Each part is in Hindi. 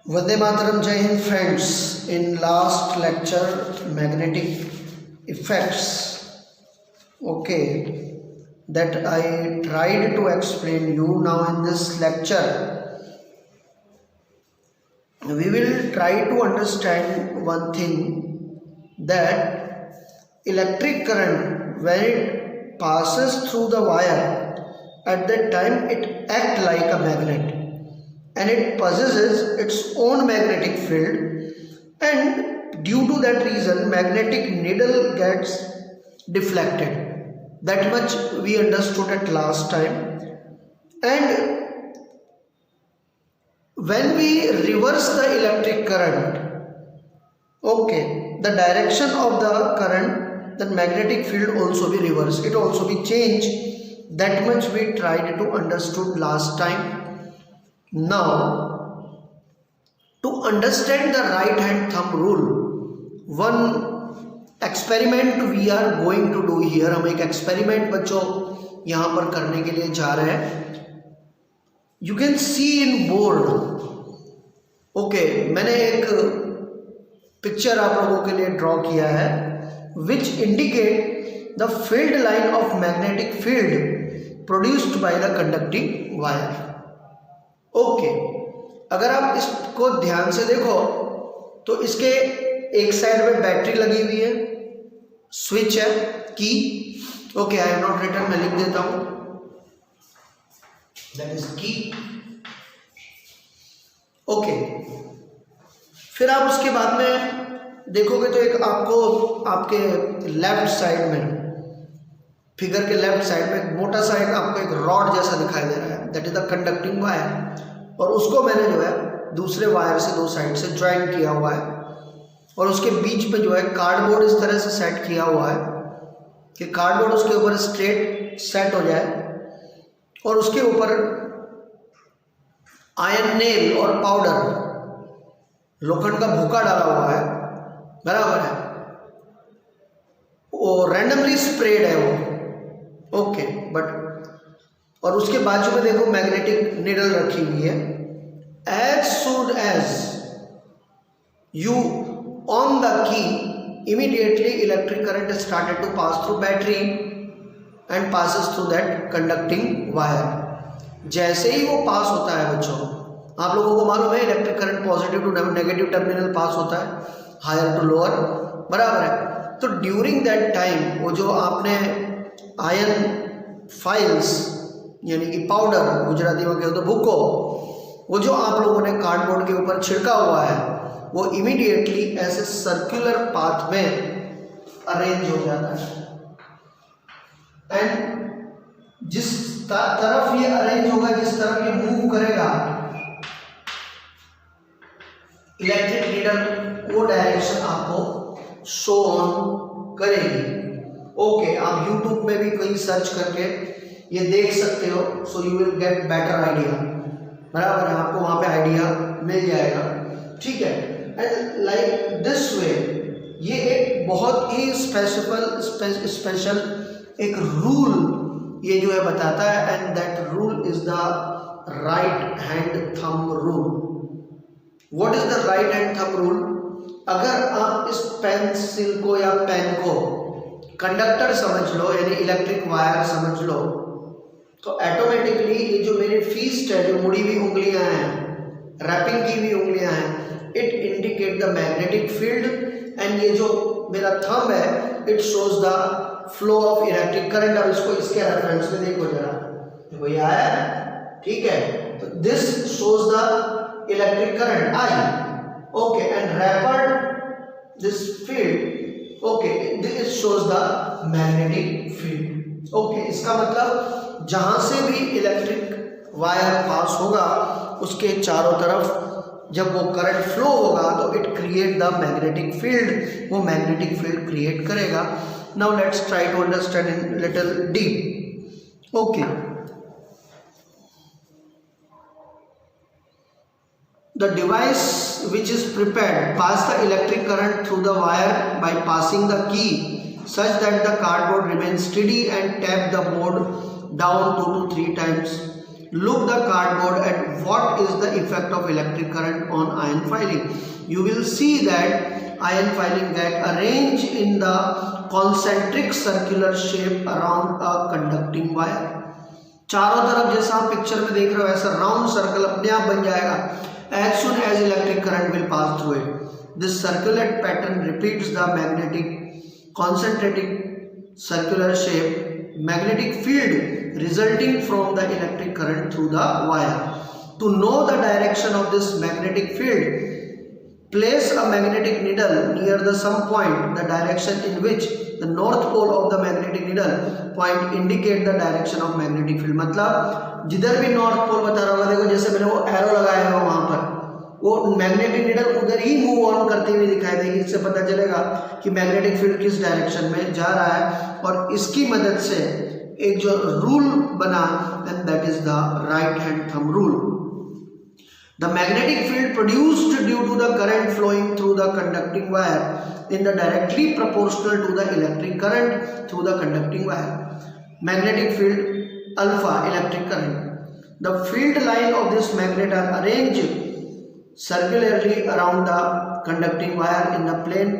Vande Mataram, Jai Hind friends. In last lecture, magnetic effects, okay, that I tried to explain you. Now in this lecture, we will try to understand one thing, that electric current, when it passes through the wire, at that time it acts like a magnet and it possesses its own magnetic field, and due to that reason magnetic needle gets deflected. That much we understood at last time. And when we reverse the electric current, okay, the direction of the current, the magnetic field also be reversed, it also be changed. That much we tried to understood last time. Now, to understand the right hand thumb rule, one experiment we are going to do here. हम एक experiment बच्चों यहाँ पर करने के लिए जा रहे हैं. You can see in board. Okay, मैंने एक पिक्चर आप लोगों के लिए ड्रॉ किया है, which indicate the field line of magnetic field produced by the conducting wire. Okay, अगर आप इसको ध्यान से देखो तो इसके एक साइड में बैटरी लगी हुई है, स्विच है, key. Okay, I have not written, मैं लिख देता हूं, दैट इज की. ओके, फिर आप उसके बाद में देखोगे तो एक आपको आपके लेफ्ट साइड में, फिगर के लेफ्ट साइड में एक मोटा सा आपको एक रॉड जैसा दिखाई दे रहा है, that is the conducting wire. और उसको मैंने जो है दूसरे वायर से दो साइड से ज्वाइन किया हुआ है, और उसके बीच में जो है कार्डबोर्ड इस तरह से सेट किया हुआ है कि कार्डबोर्ड उसके ऊपर स्ट्रेट सेट हो जाए, और उसके ऊपर आयरन नेल और पाउडर, लोखंड का भूका डाला हुआ है, बराबर है, वो रैंडमली स्प्रेड है वो. ओके, बट और उसके बाजू में देखो मैग्नेटिक निडल रखी हुई है. As soon as you on the key, immediately electric current started to pass through battery and passes through that conducting wire. जैसे ही वो पास होता है बच्चों, आप लोगों को मालूम है electric current positive to negative terminal pass होता है, हायर टू लोअर, बराबर है. तो ड्यूरिंग दैट टाइम वो जो आपने आयरन फाइल्स यानी कि पाउडर, गुजराती में कहो तो भूको, वो जो आप लोगों ने कार्डबोर्ड के ऊपर छिड़का हुआ है, वो इमीडिएटली ऐसे सर्कुलर पाथ में अरेंज हो जाता है. एंड जिस तरफ ये अरेंज होगा, जिस तरफ ये मूव करेगा इलेक्ट्रिक नीडल, वो डायरेक्शन आपको शो ऑन करेगी. ओके, आप YouTube में भी कहीं सर्च करके ये देख सकते हो, so you will get better idea, बराबर है, आपको वहां पे आइडिया मिल जाएगा. ठीक है, एंड लाइक दिस वे, ये एक बहुत ही स्पेशल एक रूल ये जो है बताता है, and that rule is the right hand thumb rule. What is the right hand thumb rule? अगर आप इस पेंसिल को या पेन को कंडक्टर समझ लो, यानी इलेक्ट्रिक वायर समझ लो, तो ऑटोमेटिकली ये जो मेरी फीस्ट है, जो मुड़ी हुई उंगलियां हैं, रैपिंग की हुई उंगलियां हैं, it indicate the magnetic field, and ये जो मेरा थंब है, it shows the flow of electric current. अब इसको इसके रेफरेंस में देखो जरा, देखो ये आया, ठीक है, तो this shows the electric current I. Okay, and wrapped this field, okay, this shows the magnetic field. Okay, इसका मतलब जहां से भी इलेक्ट्रिक वायर पास होगा उसके चारों तरफ जब वो करंट फ्लो होगा तो it create the magnetic field, वो मैग्नेटिक फील्ड क्रिएट करेगा. Now let's try to understand in little deep. Okay, the device which is prepared pass the electric current through the wire by passing the key such that the cardboard remains steady and tap the board down 2 to 3 times. look the cardboard at what is the effect of electric current on ion filing. You will see that ion filing get arranged in the concentric circular shape around a conducting wire. चारों तरफ जैसा आप पिक्चर में देख रहे हो ऐसा राउंड सर्कल अपने आप बन जाएगा as soon as electric current will pass through it. This circulate pattern repeats the magnetic concentric circular shape magnetic field resulting from the electric current through the wire. To know the direction of this magnetic field, place a magnetic needle near the some point. The direction in which the north pole of the magnetic needle point indicate the direction of magnetic field. मतलब जिधर भी नॉर्थ पोल बता रहा होगा, देखो जैसे मैंने वो एरो लगाया है वहां पर, वो मैग्नेटिक नीडल उधर ही मूव ऑन करती हुई दिखाई देगी। इससे पता चलेगा कि मैग्नेटिक फील्ड किस डायरेक्शन में जा रहा है। और इसकी मदद से एक जो रूल बना, and that is the right hand thumb rule. The magnetic field produced due to the current flowing through the conducting wire in the directly proportional to the electric current through the conducting wire. Magnetic field alpha, electric current. The field line of this magnet are arranged circularly around the conducting wire in the plane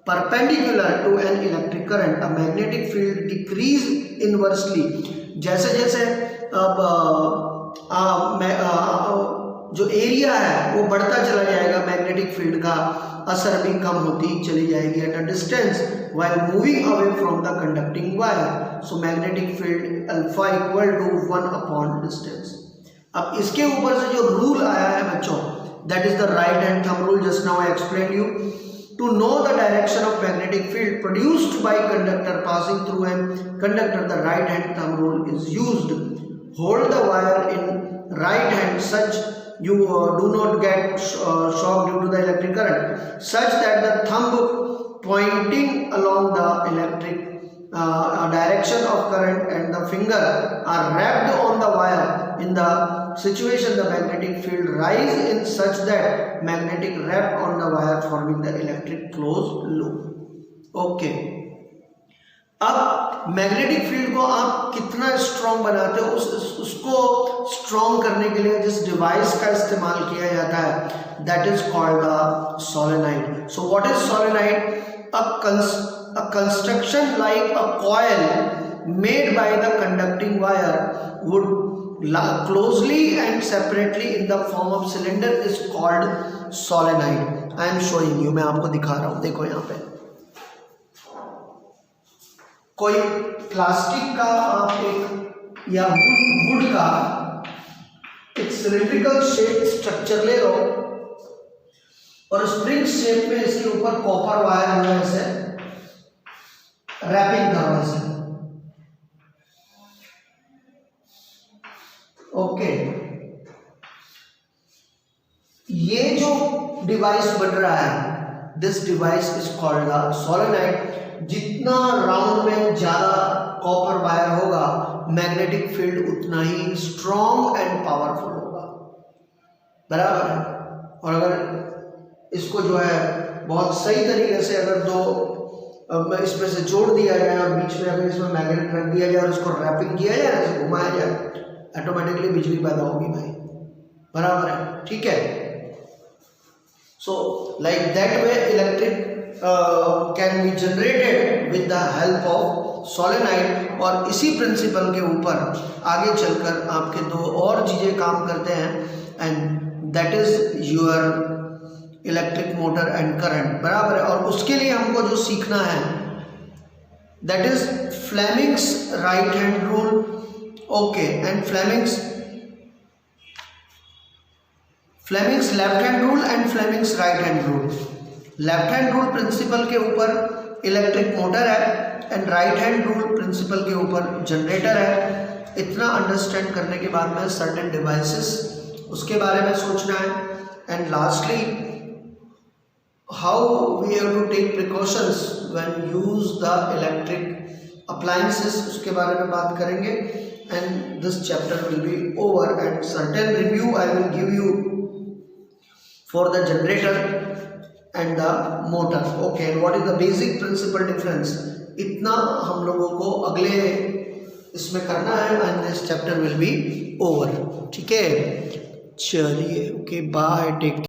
perpendicular to an electric current. A magnetic field decrease inversely. जैसे जैसे जो एरिया है वो बढ़ता चला जाएगा, मैग्नेटिक फील्ड का असर भी कम होती चली जाएगी at a distance while moving away from the conducting wire. So magnetic field alpha equal to 1 upon distance. अब इसके ऊपर से जो रूल आया है बच्चों, that is the right hand thumb rule. Just now I explain you. To know the direction of magnetic field produced by conductor passing through an conductor, the right hand thumb rule is used. Hold the wire in right hand such you do not get shock due to the electric current, such that the thumb pointing along the electric direction of current and the finger are wrapped on the wire. In the situation the magnetic field rise in such that magnetic wrap on the wire forming the electric closed loop. Okay, अब मैग्नेटिक फील्ड को आप कितना स्ट्रॉन्ग बनाते हो, उसको स्ट्रॉन्ग करने के लिए जिस डिवाइस का इस्तेमाल किया जाता है that is called the solenoid. So what is solenoid? A construction like a coil made by the conducting wire would closely and separately in the form of cylinder is called solenoid. I am showing you, मैं आपको दिखा रहा हूं, देखो यहाँ पे कोई प्लास्टिक का आप एक या वुड का एक सिलिंड्रिकल शेप स्ट्रक्चर ले लो और स्प्रिंग शेप में इसके ऊपर कॉपर वायर जो है ऐसे रैपिंग करो ऐसे। ओके, ये जो डिवाइस बन रहा है this device is called the solenoid. जितना राउंड में ज्यादा कॉपर वायर होगा मैग्नेटिक फील्ड उतना ही स्ट्रॉन्ग एंड पावरफुल होगा, बराबर है। और अगर इसको जो है बहुत सही तरीके से अगर दो इसमें से जोड़ दिया जाए और बीच में अगर इसमें मैग्नेट रख दिया जाए और इसको रैपिंग किया जाए, ऐसे घुमाया जाए, ऑटोमेटिकली बिजली पैदा होगी भाई, बराबर है, ठीक है। So like that way electric can be generated with the help of solenoid. और इसी प्रिंसिपल के ऊपर आगे चलकर आपके दो और चीज़ें काम करते हैं, and that is your electric motor and current, बराबर है। और उसके लिए हमको जो सीखना है that is Fleming's right hand rule, okay, and Fleming's left hand rule and Fleming's right hand rule. Left hand rule principle के ऊपर इलेक्ट्रिक मोटर है and right hand rule principle के ऊपर जनरेटर है। इतना अंडरस्टैंड करने के बाद में सर्टेन डिवाइसेस उसके बारे में सोचना है, and lastly how we have to take precautions when use the electric appliances, उसके बारे में बात करेंगे। And this chapter will be over and certain review I will give you for the generator and the motor, okay, and what is the basic principal difference, इतना हम लोगों को अगले इसमें करना है, and this chapter will be over. ठीक है, चलिए ओके बाय, टेक